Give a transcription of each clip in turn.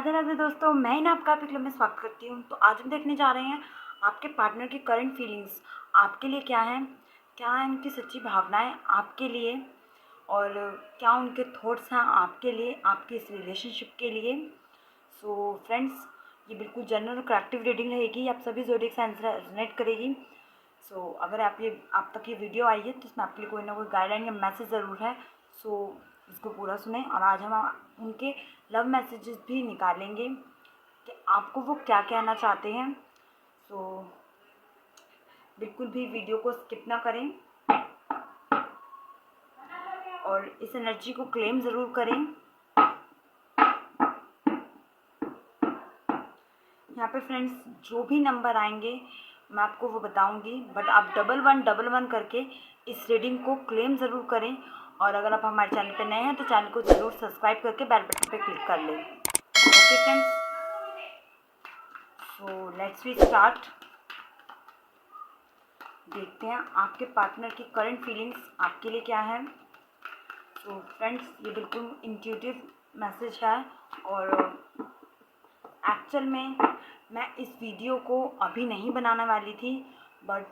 राधे राधे दोस्तों, मैं इन आपका क्लब में स्वागत करती हूँ। तो आज हम देखने जा रहे हैं आपके पार्टनर की करंट फीलिंग्स आपके लिए क्या है, क्या है उनकी सच्ची भावनाएं आपके लिए, और क्या उनके थॉट्स हैं आपके लिए, आपके इस रिलेशनशिप के लिए। सो फ्रेंड्स, ये बिल्कुल जनरल और करेक्टिव रीडिंग रहेगी, आप सभी ज़ोडिएक साइंस से रेजोनेट करेगी। सो अगर आप तक ये वीडियो आई है तो इसमें आपके लिए कोई ना कोई गाइडलाइन या मैसेज ज़रूर है। सो इसको पूरा सुने और आज हम उनके लव मैसेजेस भी निकालेंगे कि आपको वो क्या कहना चाहते हैं। सो बिल्कुल भी वीडियो को स्किप ना करें और इस एनर्जी को क्लेम ज़रूर करें। यहाँ पे फ्रेंड्स जो भी नंबर आएंगे मैं आपको वो बताऊंगी, बट आप 1111 करके इस रीडिंग को क्लेम ज़रूर करें। और अगर आप हमारे चैनल पे नए हैं तो चैनल को ज़रूर सब्सक्राइब करके बेल बटन पे क्लिक कर लें। Okay friends, so let's we start. देखते हैं आपके पार्टनर की करंट फीलिंग्स आपके लिए क्या है। तो फ्रेंड्स, ये बिल्कुल इंट्यूटिव मैसेज है और एक्चुअल में मैं इस वीडियो को अभी नहीं बनाने वाली थी, बट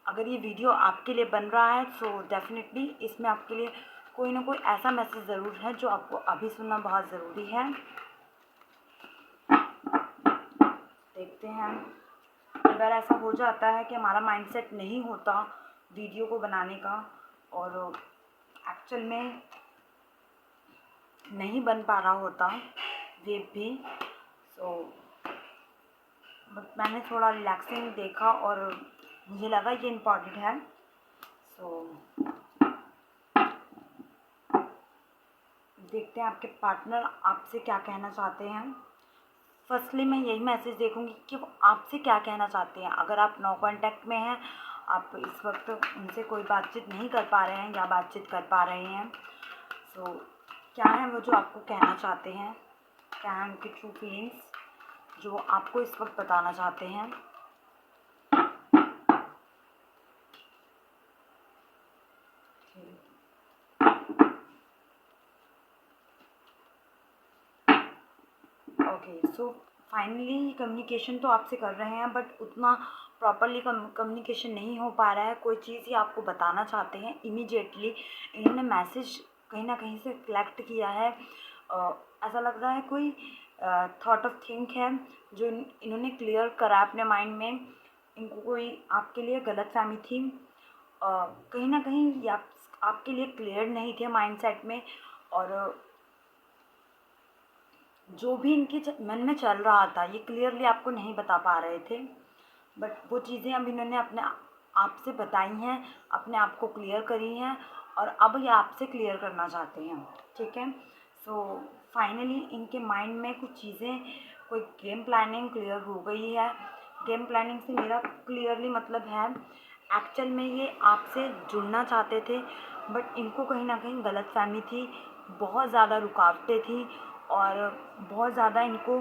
अगर ये वीडियो आपके लिए बन रहा है तो डेफिनेटली इसमें आपके लिए कोई ना कोई ऐसा मैसेज ज़रूर है जो आपको अभी सुनना बहुत ज़रूरी है। देखते हैं, कई बार ऐसा हो जाता है कि हमारा माइंडसेट नहीं होता वीडियो को बनाने का और एक्चुअल में नहीं बन पा रहा होता वेब भी। सो बट मैंने थोड़ा रिलैक्सिंग देखा और मुझे लगा ये इम्पॉर्टेंट है। सो देखते हैं आपके पार्टनर आपसे क्या कहना चाहते हैं। फर्स्टली मैं यही मैसेज देखूंगी कि वो आपसे क्या कहना चाहते हैं। अगर आप नो कांटेक्ट में हैं, आप इस वक्त उनसे कोई बातचीत नहीं कर पा रहे हैं या बातचीत कर पा रहे हैं, सो क्या है वो जो आपको कहना चाहते हैं, क्या है उनकी ट्रू फीलिंग्स जो आपको इस वक्त बताना चाहते हैं। ओके, सो फाइनली कम्युनिकेशन तो आपसे कर रहे हैं, बट उतना प्रॉपरली कम्युनिकेशन नहीं हो पा रहा है। कोई चीज़ ही आपको बताना चाहते हैं इमीडिएटली। इन्होंने मैसेज कहीं ना कहीं से कलेक्ट किया है। ऐसा लग रहा है कोई थॉट ऑफ थिंक है जो इन्होंने क्लियर करा अपने माइंड में। इनको कोई आपके लिए गलतफहमी थी, कहीं ना कहीं ये आपके लिए क्लियर नहीं थे माइंडसेट में, और जो भी इनके मन में चल रहा था ये क्लियरली आपको नहीं बता पा रहे थे, बट वो चीज़ें अब इन्होंने अपने आप से बताई हैं, अपने आप को क्लियर करी हैं और अब ये आपसे क्लियर करना चाहते हैं। ठीक है, सो फाइनली इनके माइंड में कुछ चीज़ें, कोई गेम प्लानिंग क्लियर हो गई है। गेम प्लानिंग से मेरा क्लियरली मतलब है एक्चुअल में ये आपसे जुड़ना चाहते थे, बट इनको कहीं ना कहीं गलतफहमी थी, बहुत ज़्यादा रुकावटें थी और बहुत ज़्यादा इनको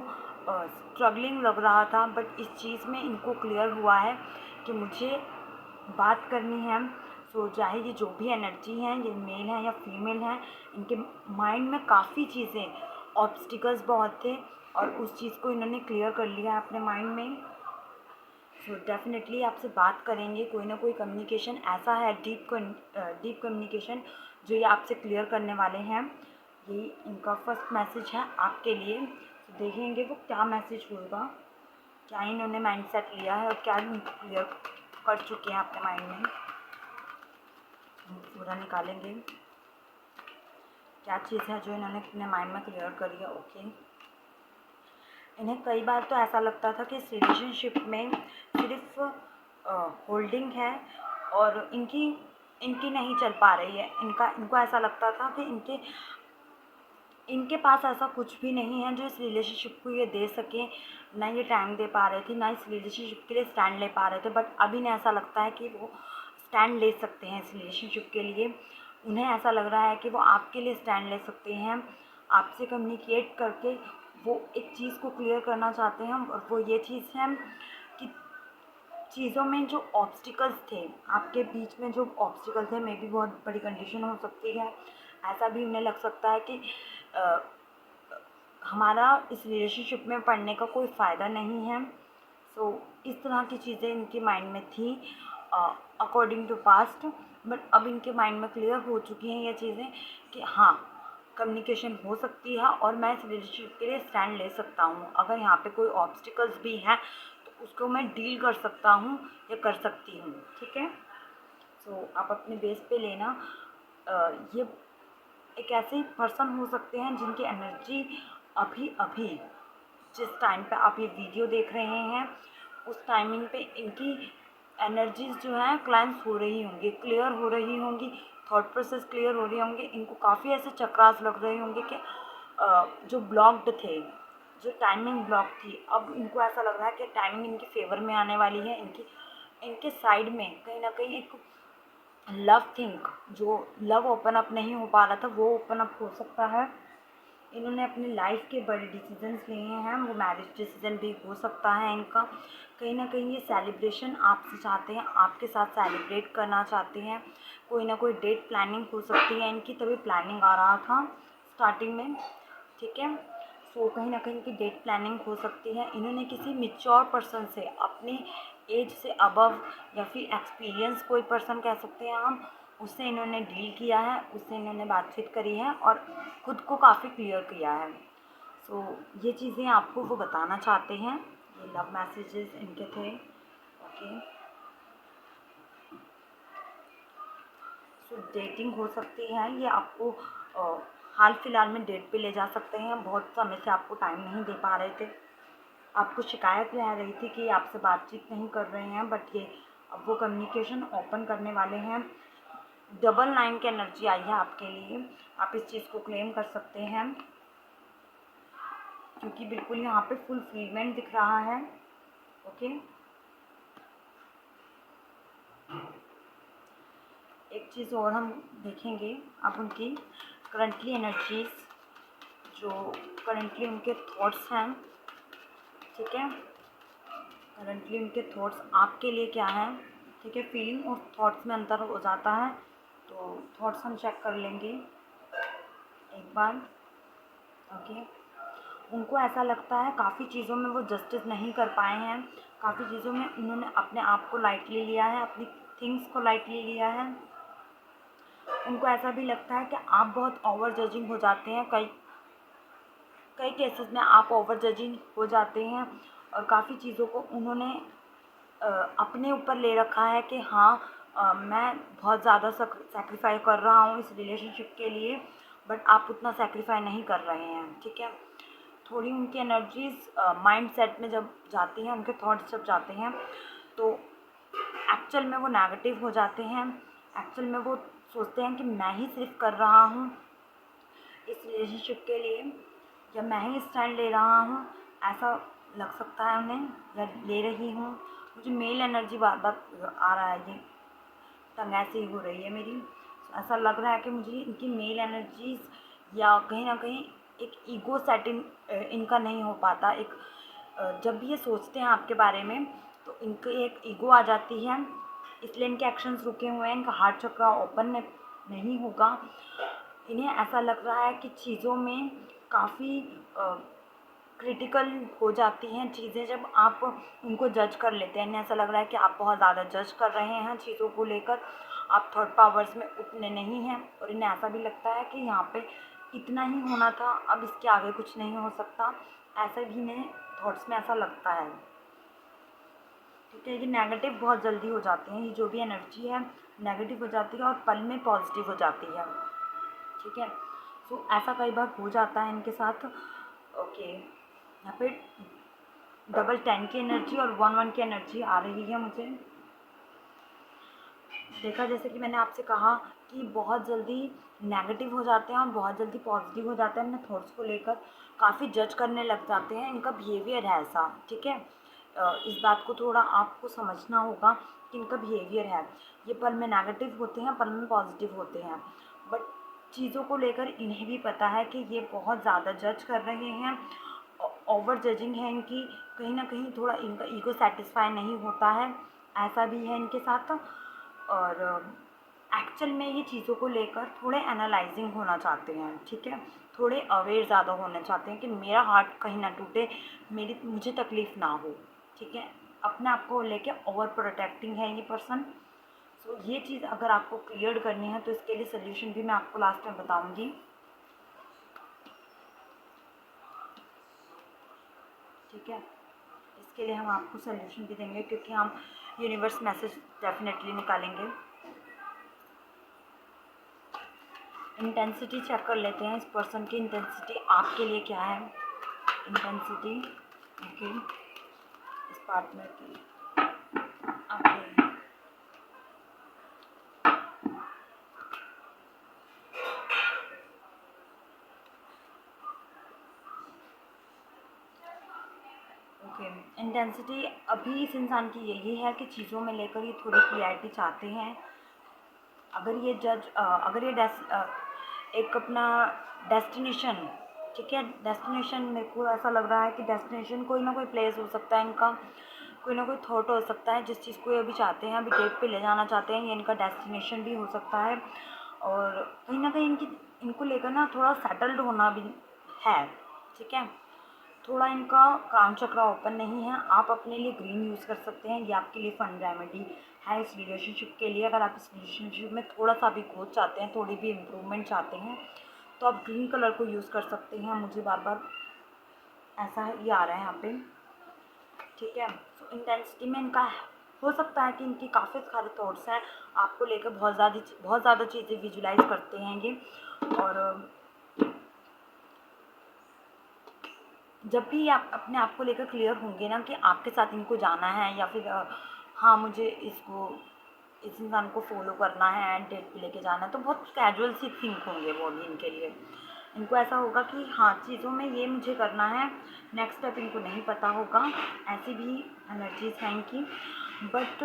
स्ट्रगलिंग लग रहा था। बट इस चीज़ में इनको क्लियर हुआ है कि मुझे बात करनी है। सो चाहे ये जो भी एनर्जी हैं, ये मेल हैं या फीमेल हैं, इनके माइंड में काफ़ी चीज़ें, ऑब्स्टिकल्स बहुत थे और उस चीज़ को इन्होंने क्लियर कर लिया है अपने माइंड में। सो डेफिनेटली आपसे बात करेंगे। कोई ना कोई कम्युनिकेशन ऐसा है, डीप कम्युनिकेशन जो ये आपसे क्लियर करने वाले हैं। ये इनका फर्स्ट मैसेज है आपके लिए। तो देखेंगे वो क्या मैसेज होगा, क्या इन्होंने माइंडसेट लिया है और क्या क्लियर कर चुके हैं अपने माइंड में। पूरा निकालेंगे क्या चीज़ है जो इन्होंने अपने माइंड में क्लियर करी है। ओके, इन्हें कई बार तो ऐसा लगता था कि इस रिलेशनशिप में सिर्फ होल्डिंग है और इनकी नहीं चल पा रही है। इनको ऐसा लगता था कि इनके पास ऐसा कुछ भी नहीं है जो इस रिलेशनशिप को ये दे सके, ना ये टाइम दे पा रहे थे, ना इस रिलेशनशिप के लिए स्टैंड ले पा रहे थे। बट अभी इन्हें ऐसा लगता है कि वो स्टैंड ले सकते हैं इस रिलेशनशिप के लिए। उन्हें ऐसा लग रहा है कि वो आपके लिए स्टैंड ले सकते हैं। आपसे कम्युनिकेट करके वो एक चीज़ को क्लियर करना चाहते हैं और वो ये चीज़ है कि चीज़ों में जो ऑब्स्टिकल्स थे, आपके बीच में जो ऑब्स्टिकल्स थे, मे बी बहुत बड़ी कंडीशन हो सकती है। ऐसा भी उन्हें लग सकता है कि हमारा इस रिलेशनशिप में पढ़ने का कोई फ़ायदा नहीं है। सो इस तरह की चीज़ें इनके माइंड में थी अकॉर्डिंग टू पास्ट। बट अब इनके माइंड में क्लियर हो चुकी हैं ये चीज़ें कि हाँ, कम्युनिकेशन हो सकती है और मैं इस रिलेशनशिप के लिए स्टैंड ले सकता हूँ। अगर यहाँ पे कोई ऑब्स्टिकल्स भी हैं तो उसको मैं डील कर सकता हूँ या कर सकती हूँ, ठीक है। सो आप अपने बेस पे लेना। ये एक ऐसे पर्सन हो सकते हैं जिनकी एनर्जी अभी अभी जिस टाइम पे आप ये वीडियो देख रहे हैं उस टाइमिंग पे इनकी एनर्जीज जो हैं क्लेंस हो रही होंगी, क्लियर हो रही होंगी, थॉट प्रोसेस क्लियर हो रही होंगे। इनको काफ़ी ऐसे चक्रास लग रहे होंगे कि जो ब्लॉक्ड थे, जो टाइमिंग ब्लॉक थी, अब इनको ऐसा लग रहा है कि टाइमिंग इनकी फेवर में आने वाली है। इनके साइड में कहीं ना कहीं एक लव थिंक, जो लव ओपन अप नहीं हो पा रहा था वो ओपन अप हो सकता है। इन्होंने अपनी लाइफ के बड़े डिसीजंस लिए हैं, वो मैरिज डिसीजन भी हो सकता है इनका। कहीं ना कहीं ये सेलिब्रेशन आपसे चाहते हैं, आपके साथ सेलिब्रेट करना चाहते हैं। कोई ना कोई डेट प्लानिंग हो सकती है इनकी, तभी प्लानिंग आ रहा था स्टार्टिंग में, ठीक है। सो कहीं ना कहीं की डेट प्लानिंग हो सकती है। इन्होंने किसी मेच्योर पर्सन से, अपने एज से अबव या फिर एक्सपीरियंस कोई पर्सन कह सकते हैं हम, उससे इन्होंने डील किया है, उससे इन्होंने बातचीत करी है और खुद को काफ़ी क्लियर किया है। सो ये चीज़ें आपको वो बताना चाहते हैं। ये लव मैसेजेस इनके थे, ओके। सो डेटिंग हो सकती है, ये आपको हाल फिलहाल में डेट पे ले जा सकते हैं। बहुत समय से आपको टाइम नहीं दे पा रहे थे, आपको शिकायत रह रही थी कि आपसे बातचीत नहीं कर रहे हैं, बट ये अब वो कम्युनिकेशन ओपन करने वाले हैं। डबल 9 की एनर्जी आई है आपके लिए, आप इस चीज़ को क्लेम कर सकते हैं क्योंकि बिल्कुल यहाँ पे फुलफिलमेंट दिख रहा है, ओके। एक चीज़ और हम देखेंगे अब उनकी करंटली एनर्जीज, जो करंटली उनके थॉट्स हैं, ठीक है। करंटली उनके थॉट्स आपके लिए क्या हैं, ठीक है। फीलिंग और थॉट्स में अंतर हो जाता है, तो थॉट्स हम चेक कर लेंगे एक बार, ओके। उनको ऐसा लगता है काफ़ी चीज़ों में वो जस्टिस नहीं कर पाए हैं, काफ़ी चीज़ों में उन्होंने अपने आप को लाइटली लिया है, अपनी थिंग्स को लाइटली लिया है। उनको ऐसा भी लगता है कि आप बहुत ओवर जजिंग हो जाते हैं, कई कई केसेस में आप ओवर जजिंग हो जाते हैं और काफ़ी चीज़ों को उन्होंने अपने ऊपर ले रखा है कि हाँ, मैं बहुत ज़्यादा सेक्रीफाई कर रहा हूँ इस रिलेशनशिप के लिए, बट आप उतना सेक्रीफाई नहीं कर रहे हैं, ठीक है। थोड़ी उनकी एनर्जीज माइंड सेट में जब जाती हैं, उनके थॉट्स जब जाते हैं तो एक्चुअल में वो नेगेटिव हो जाते हैं। एक्चुअल में वो सोचते हैं कि मैं ही सिर्फ कर रहा हूँ इस रिलेशनशिप के लिए, या मैं ही स्टैंड ले रहा हूँ, ऐसा लग सकता है उन्हें, या ले रही हूँ। मुझे मेल एनर्जी बार बार आ रहा है, ये टंग ऐसे ही हो रही है मेरी। ऐसा लग रहा है कि मुझे इनकी मेल एनर्जीज या कहीं ना कहीं एक ईगो सेटिंग इनका नहीं हो पाता। एक जब भी ये सोचते हैं आपके बारे में तो इनकी एक ईगो आ जाती है, इसलिए इनके एक्शंस रुके हुए हैं, इनका हार्ट चक्र ओपन नहीं होगा। इन्हें ऐसा लग रहा है कि चीज़ों में काफ़ी क्रिटिकल हो जाती हैं चीज़ें जब आप उनको जज कर लेते हैं। इन्हें ऐसा लग रहा है कि आप बहुत ज़्यादा जज कर रहे हैं चीज़ों को लेकर, आप थर्ड पावर्स में उतने नहीं हैं, और इन्हें ऐसा भी लगता है कि यहाँ पे इतना ही होना था, अब इसके आगे कुछ नहीं हो सकता। ऐसा भी इन्हें थॉट्स में ऐसा लगता है, ठीक है। ये नेगेटिव बहुत जल्दी हो जाते हैं, ये जो भी एनर्जी है नेगेटिव हो जाती है और पल में पॉजिटिव हो जाती है, ठीक है। सो ऐसा कई बार हो जाता है इनके साथ, ओके। यहाँ पे डबल 10 की एनर्जी और 1 1 की एनर्जी आ रही है मुझे। देखा, जैसे कि मैंने आपसे कहा कि बहुत जल्दी नेगेटिव हो जाते हैं और बहुत जल्दी पॉजिटिव हो जाते हैं, अपने थॉट्स को लेकर काफ़ी जज करने लग जाते हैं। इनका बिहेवियर है ऐसा, ठीक है। इस बात को थोड़ा आपको समझना होगा कि इनका बिहेवियर है, ये पल में नेगेटिव होते हैं, पल में पॉजिटिव होते हैं, बट चीज़ों को लेकर इन्हें भी पता है कि ये बहुत ज़्यादा जज कर रहे हैं, ओवर जजिंग है इनकी। कहीं ना कहीं थोड़ा इनका ईगो सेटिस्फाई नहीं होता है, ऐसा भी है इनके साथ। और एक्चुअल में ये चीज़ों को लेकर थोड़े एनालाइजिंग होना चाहते हैं, ठीक है, थोड़े अवेयर ज़्यादा होना चाहते हैं कि मेरा हार्ट कहीं ना टूटे, मुझे तकलीफ़ ना हो, ठीक है। अपने आप को लेके ओवर प्रोटेक्टिंग है ये पर्सन। सो ये चीज़ अगर आपको क्लियर करनी है तो इसके लिए सोल्यूशन भी मैं आपको लास्ट में बताऊंगी, ठीक है। इसके लिए हम आपको सोल्यूशन भी देंगे, क्योंकि हम यूनिवर्स मैसेज डेफिनेटली निकालेंगे। इंटेंसिटी चेक कर लेते हैं, इस पर्सन की इंटेंसिटी आपके लिए क्या है। इंटेंसिटी ओके, इस पार्टनर की आपके ओके। इंटेंसिटी अभी इस इंसान की यही है कि चीज़ों में लेकर ये थोड़ी क्लियरिटी चाहते हैं। अगर ये एक अपना डेस्टिनेशन, ठीक है, डेस्टिनेशन मेरे को ऐसा लग रहा है कि डेस्टिनेशन कोई ना कोई प्लेस हो सकता है इनका, कोई ना कोई थॉट हो सकता है जिस चीज़ को ये अभी चाहते हैं, अभी डेट पे ले जाना चाहते हैं, ये इनका डेस्टिनेशन भी हो सकता है। और कहीं ना कहीं इनको लेकर ना थोड़ा सेटल्ड होना भी है, ठीक है। थोड़ा इनका क्राउन चक्रा ओपन नहीं है। आप अपने लिए ग्रीन यूज़ कर सकते हैं, ये आपके लिए फन रेमेडी है इस रिलेशनशिप के लिए। अगर आप इस रिलेशनशिप में थोड़ा सा भी ग्रोथ चाहते हैं, थोड़ी भी इम्प्रूवमेंट चाहते हैं, तो आप ग्रीन कलर को यूज़ कर सकते हैं। मुझे बार बार ऐसा ये आ रहा है यहाँ पे, ठीक है। सो इंटेंसिटी में इनका हो सकता है कि इनकी काफ़ी सारे थॉट्स हैं आपको लेकर, बहुत ज़्यादा चीज़ें विजुलाइज करते हैं ये। और जब भी आप अपने आप को लेकर क्लियर होंगे ना कि आपके साथ इनको जाना है, या फिर हाँ मुझे इस इंसान को फॉलो करना है, डेट पे लेके जाना है, तो बहुत कैजुअल सी थिंक होंगे वो भी इनके लिए। इनको ऐसा होगा कि हाँ चीज़ों में ये मुझे करना है, नेक्स्ट स्टेप इनको नहीं पता होगा। ऐसी भी एनर्जीज हैं इनकी, बट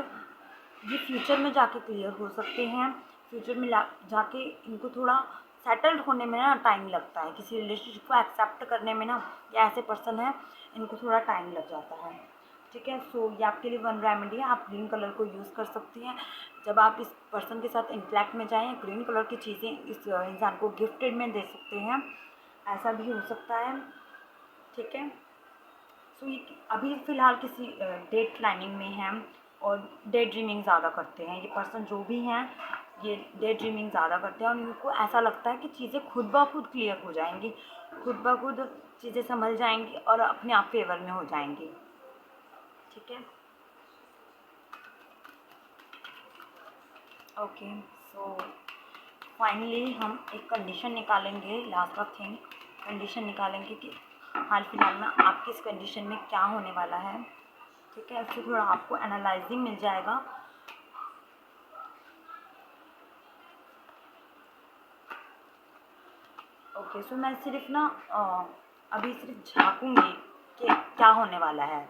ये फ्यूचर में जाके क्लियर हो सकते हैं। फ्यूचर में जाके इनको थोड़ा सेटल्ड होने में ना टाइम लगता है, किसी रिलेशनशिप को एक्सेप्ट करने में ना, ये ऐसे पर्सन है इनको थोड़ा टाइम लग जाता है, ठीक है। सो ये आपके लिए वन रेमेडी है, आप ग्रीन कलर को यूज़ कर सकती हैं। जब आप इस पर्सन के साथ इंटरेक्ट में जाएँ, ग्रीन कलर की चीज़ें इस इंसान को गिफ्टेड में दे सकते हैं, ऐसा भी हो सकता है, ठीक है। सो ये अभी फ़िलहाल किसी डेट प्लानिंग में हैं और डे ड्रीमिंग ज़्यादा करते हैं ये पर्सन, जो भी हैं ये डे ड्रीमिंग ज़्यादा करते हैं, और इनको ऐसा लगता है कि चीज़ें खुद ब खुद क्लियर हो जाएंगी, खुद ब खुद चीज़ें संभल जाएंगी और अपने आप फेवर में हो जाएंगी, ठीक है। ओके, सो फाइनली हम एक कंडीशन निकालेंगे, लास्ट ऑफ थिंग कंडीशन निकालेंगे कि हाल फिलहाल में आपकी इस कंडीशन में क्या होने वाला है, ठीक है। उससे थोड़ा आपको एनालाइजिंग मिल जाएगा। ओके, सो मैं सिर्फ ना अभी सिर्फ झाँकूंगी कि क्या होने वाला है,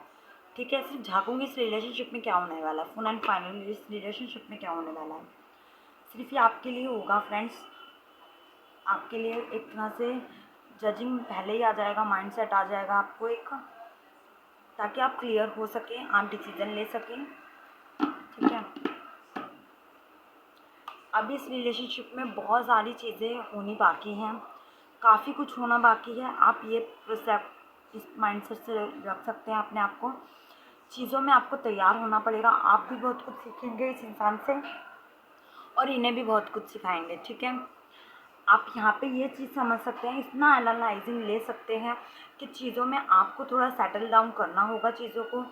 ठीक है। सिर्फ झाँकूंगी इस रिलेशनशिप में क्या होने वाला है, फुल एंड फाइनल इस रिलेशनशिप में क्या होने वाला है। सिर्फ ये आपके लिए होगा फ्रेंड्स, आपके लिए एक तरह से जजिंग पहले ही आ जाएगा, माइंडसेट आ जाएगा आपको एक, ताकि आप क्लियर हो सकें, आप डिसीजन ले सकें, ठीक है। अभी इस रिलेशनशिप में बहुत सारी चीज़ें होनी बाकी हैं, काफ़ी कुछ होना बाकी है। आप ये प्रोसेप्ट इस माइंडसेट से रख सकते हैं अपने आप को। चीज़ों में आपको तैयार होना पड़ेगा, आप भी बहुत कुछ सीखेंगे इस इंसान से और इन्हें भी बहुत कुछ सिखाएंगे, ठीक है। आप यहाँ पे ये चीज़ समझ सकते हैं, इतना एनालाइजिंग ले सकते हैं कि चीज़ों में आपको थोड़ा सेटल डाउन करना होगा, चीज़ों को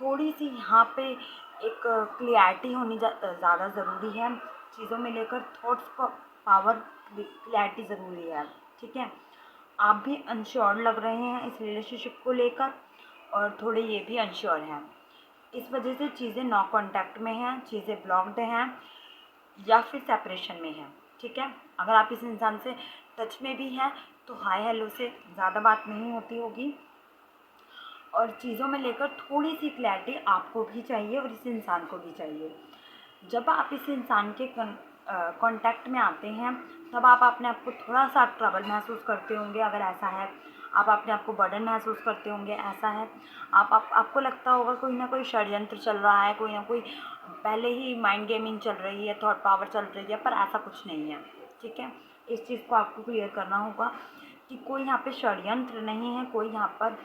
थोड़ी सी यहाँ पे एक क्लियरिटी होनी ज़्यादा ज़रूरी है। चीज़ों में लेकर थॉट्स को पावर क्लैरिटी ज़रूरी है, ठीक है। आप भी अनश्योर लग रहे हैं इस रिलेशनशिप को लेकर और थोड़े ये भी अनश्योर हैं, इस वजह से चीज़ें नो कॉन्टैक्ट में हैं, चीज़ें ब्लॉक्ड हैं या फिर सेपरेशन में हैं, ठीक है। अगर आप इस इंसान से टच में भी हैं तो हाय हेलो से ज़्यादा बात नहीं होती होगी, और चीज़ों में लेकर थोड़ी सी क्लैरिटी आपको भी चाहिए और इस इंसान को भी चाहिए। जब आप इस इंसान के कांटेक्ट में आते हैं तब आप अपने आप को थोड़ा सा ट्रबल महसूस करते होंगे, अगर ऐसा है आप अपने आप को बर्डन महसूस करते होंगे, ऐसा है आपको लगता होगा कोई ना कोई षड्यंत्र चल रहा है, कोई ना कोई पहले ही माइंड गेमिंग चल रही है, थॉट पावर चल रही है, पर ऐसा कुछ नहीं है, ठीक है। इस चीज़ को आपको क्लियर करना होगा कि कोई यहाँ पे षड्यंत्र नहीं है, कोई यहाँ पर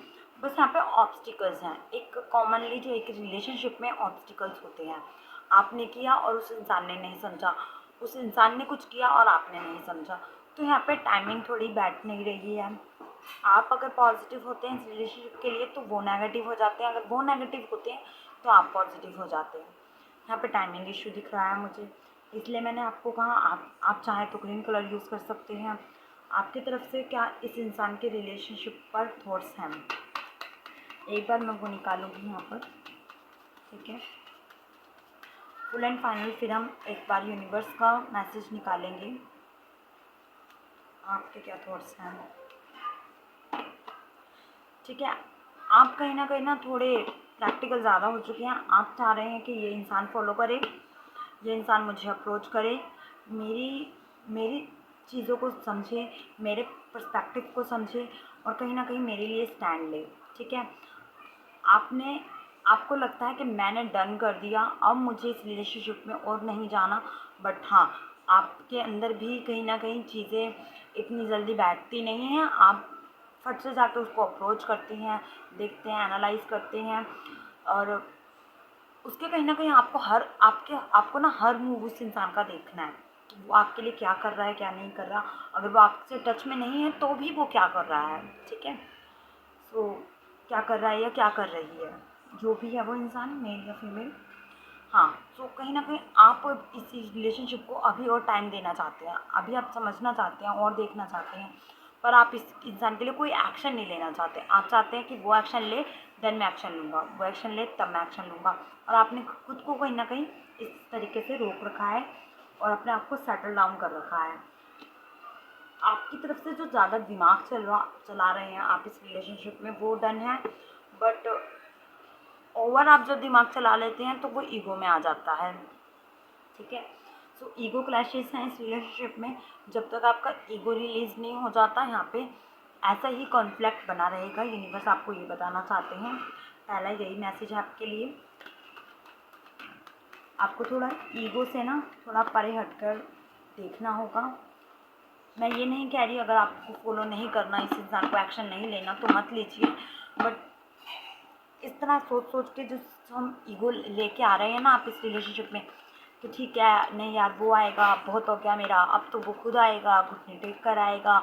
बस यहाँ पे ऑब्स्टिकल्स हैं। एक कॉमनली जो एक रिलेशनशिप में ऑब्स्टिकल्स होते हैं, आपने किया और उस इंसान ने नहीं समझा, उस इंसान ने कुछ किया और आपने नहीं समझा, तो यहाँ पे टाइमिंग थोड़ी बैठ नहीं रही है। आप अगर पॉजिटिव होते हैं इस रिलेशनशिप के लिए तो वो नेगेटिव हो जाते हैं, अगर वो नेगेटिव होते हैं तो आप पॉजिटिव हो जाते हैं। यहाँ पे टाइमिंग इशू दिख रहा है मुझे, इसलिए मैंने आपको कहा आप चाहें तो ग्रीन कलर यूज़ कर सकते हैं। आपकी तरफ से क्या इस इंसान के रिलेशनशिप पर थॉट्स हैं, एक बार मैं वो निकालूंगी यहाँ पर, ठीक है। फुल एंड फाइनल फिर हम एक बार यूनिवर्स का मैसेज निकालेंगे, आपके क्या थॉट्स हैं, ठीक है। आप कहीं ना थोड़े प्रैक्टिकल ज़्यादा हो चुके हैं। आप चाह रहे हैं कि ये इंसान फॉलो करे, ये इंसान मुझे अप्रोच करे, मेरी चीज़ों को समझे, मेरे पर्सपेक्टिव को समझे और कहीं ना कहीं मेरे लिए स्टैंड ले, ठीक है। आपको लगता है कि मैंने डन कर दिया, अब मुझे इस रिलेशनशिप में और नहीं जाना, बट हाँ, आपके अंदर भी कहीं ना कहीं चीज़ें इतनी जल्दी बैठती नहीं हैं। आप फट से जाके उसको अप्रोच करते हैं, देखते हैं, एनालाइज करते हैं और उसके कहीं ना कहीं आपको ना हर मूव उस इंसान का देखना है कि वो आपके लिए क्या कर रहा है, क्या नहीं कर रहा। अगर वो आपसे टच में नहीं है तो भी वो क्या कर रहा है, ठीक है। सो क्या कर रहा है या क्या कर रही है, जो भी है वो इंसान, मेल या फीमेल, हाँ। सो कहीं ना कहीं आप इस रिलेशनशिप को अभी और टाइम देना चाहते हैं, अभी आप समझना चाहते हैं और देखना चाहते हैं, पर आप इस इंसान के लिए कोई एक्शन नहीं लेना चाहते। आप चाहते हैं कि वो एक्शन ले देन मैं एक्शन लूँगा, वो एक्शन ले तब मैं एक्शन लूँगा, और आपने खुद को कहीं ना कहीं इस तरीके से रोक रखा है और अपने आप को सेटल डाउन कर रखा है। आपकी तरफ से जो ज़्यादा दिमाग चला रहे हैं आप इस रिलेशनशिप में, वो डन है, बट ओवर आप जो दिमाग चला लेते हैं तो वो ईगो में आ जाता है, ठीक है। सो ईगो क्लैशेस हैं इस रिलेशनशिप में। जब तक आपका ईगो रिलीज़ नहीं हो जाता, यहाँ पे ऐसा ही कॉन्फ्लिक्ट बना रहेगा। यूनिवर्स आपको ये बताना चाहते हैं, पहला यही मैसेज है आपके लिए। आपको थोड़ा ईगो से ना थोड़ा परे हटकर देखना होगा। मैं ये नहीं कह रही अगर आपको फॉलो नहीं करना, इस इंसान को एक्शन नहीं लेना तो मत लीजिए, बट इस तरह सोच के जो हम ईगो लेके आ रहे हैं ना आप इस रिलेशनशिप में, तो ठीक है, नहीं यार वो आएगा, बहुत हो गया मेरा, अब तो वो खुद आएगा, घुटने टेक कर आएगा,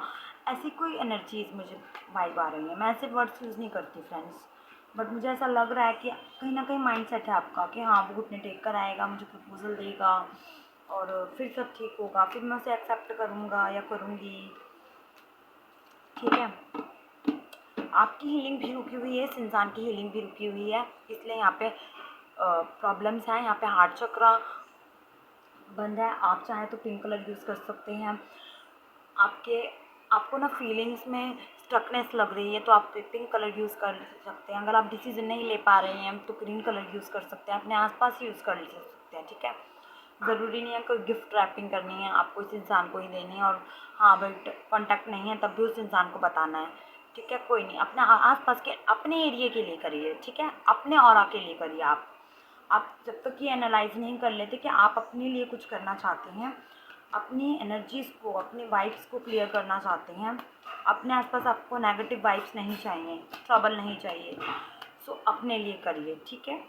ऐसी कोई एनर्जीज मुझे वाइब आ रही है। मैं ऐसे वर्ड्स यूज़ नहीं करती फ्रेंड्स, बट मुझे ऐसा लग रहा है कि कहीं ना कहीं माइंड सेट है आपका कि हाँ वो घुटने टेक कर आएगा, मुझे प्रपोजल देगा और फिर सब ठीक होगा, फिर मैं उसे एक्सेप्ट करूँगा या करूँगी, ठीक है। आपकी हीलिंग भी रुकी हुई है, इस इंसान की हीलिंग भी रुकी हुई है, इसलिए यहाँ पे प्रॉब्लम्स हैं। यहाँ पे हार्ट चक्रा बंद है। आप चाहें तो पिंक कलर यूज़ कर सकते हैं। आपको ना फीलिंग्स में स्टकनेस लग रही है तो आप पिंक कलर यूज़ कर सकते हैं। अगर आप डिसीजन नहीं ले पा रहे हैं तो ग्रीन कलर यूज़ कर सकते हैं, अपने आसपास यूज़ कर सकते हैं, ठीक है। ज़रूरी नहीं है कोई गिफ्ट रैपिंग करनी है, आपको इस इंसान को ही देनी है, और हाँ बट कॉन्टैक्ट नहीं है तब भी उस इंसान को बताना है, ठीक है। कोई नहीं, अपने आसपास के अपने एरिया के लिए करिए, ठीक है, अपने ऑरा के लिए करिए। आप जब तक ये एनालाइज नहीं कर लेते कि आप अपने लिए कुछ करना चाहते हैं, अपनी एनर्जीज़ को, अपनी वाइब्स को क्लियर करना चाहते हैं, अपने आसपास आपको नेगेटिव वाइब्स नहीं चाहिए, ट्रबल नहीं चाहिए, सो अपने लिए करिए, ठीक है।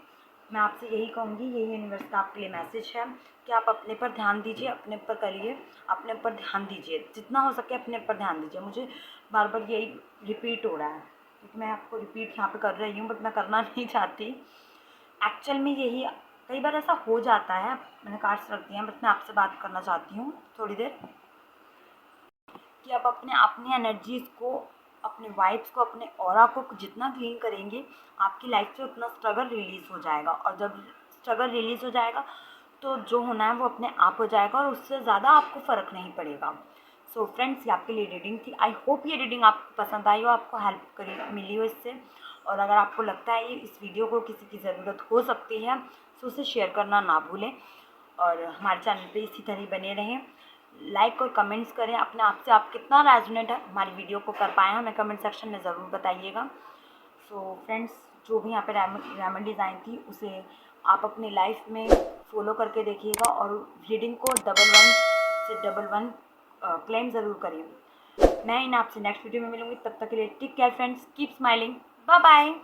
मैं आपसे यही कहूँगी, यही यूनिवर्स का आपके लिए मैसेज है कि आप अपने पर ध्यान दीजिए, अपने पर करिए, अपने पर ध्यान दीजिए, जितना हो सके अपने पर ध्यान दीजिए। मुझे बार बार यही रिपीट हो रहा है क्योंकि मैं आपको रिपीट यहाँ पे कर रही हूँ, बट मैं करना नहीं चाहती। एक्चुअल में यही कई बार ऐसा हो जाता है, मैंने कार्ड्स रख दिए हैं, बट मैं आपसे बात करना चाहती हूँ थोड़ी देर कि आप अपने अपनी एनर्जीज़ को, अपने वाइब्स को, अपने ऑरा को जितना क्लीन करेंगे आपकी लाइफ से उतना स्ट्रगल रिलीज़ हो जाएगा, और जब स्ट्रगल रिलीज़ हो जाएगा तो जो होना है वो अपने आप हो जाएगा और उससे ज़्यादा आपको फ़र्क नहीं पड़ेगा। सो फ्रेंड्स, ये आपके लिए रीडिंग थी। आई होप ये रीडिंग आपको पसंद आई हो, आपको हेल्प करी मिली हो इससे, और अगर आपको लगता है ये इस वीडियो को किसी की ज़रूरत हो सकती है तो उसे शेयर करना ना भूलें, और हमारे चैनल पे इसी तरह बने रहें। लाइक और कमेंट्स करें, अपने आप से आप कितना रेजोनेट है हमारी वीडियो को कर पाए हैं हमें कमेंट सेक्शन में ज़रूर बताइएगा। सो फ्रेंड्स, जो भी यहाँ पे रेमेडीज़ आई थी उसे आप अपनी लाइफ में फॉलो करके देखिएगा और रीडिंग को 11 से 11 क्लेम ज़रूर करिए। मैं इन आपसे नेक्स्ट वीडियो में मिलूंगी, तब तक के लिए take care friends, keep smiling, bye bye.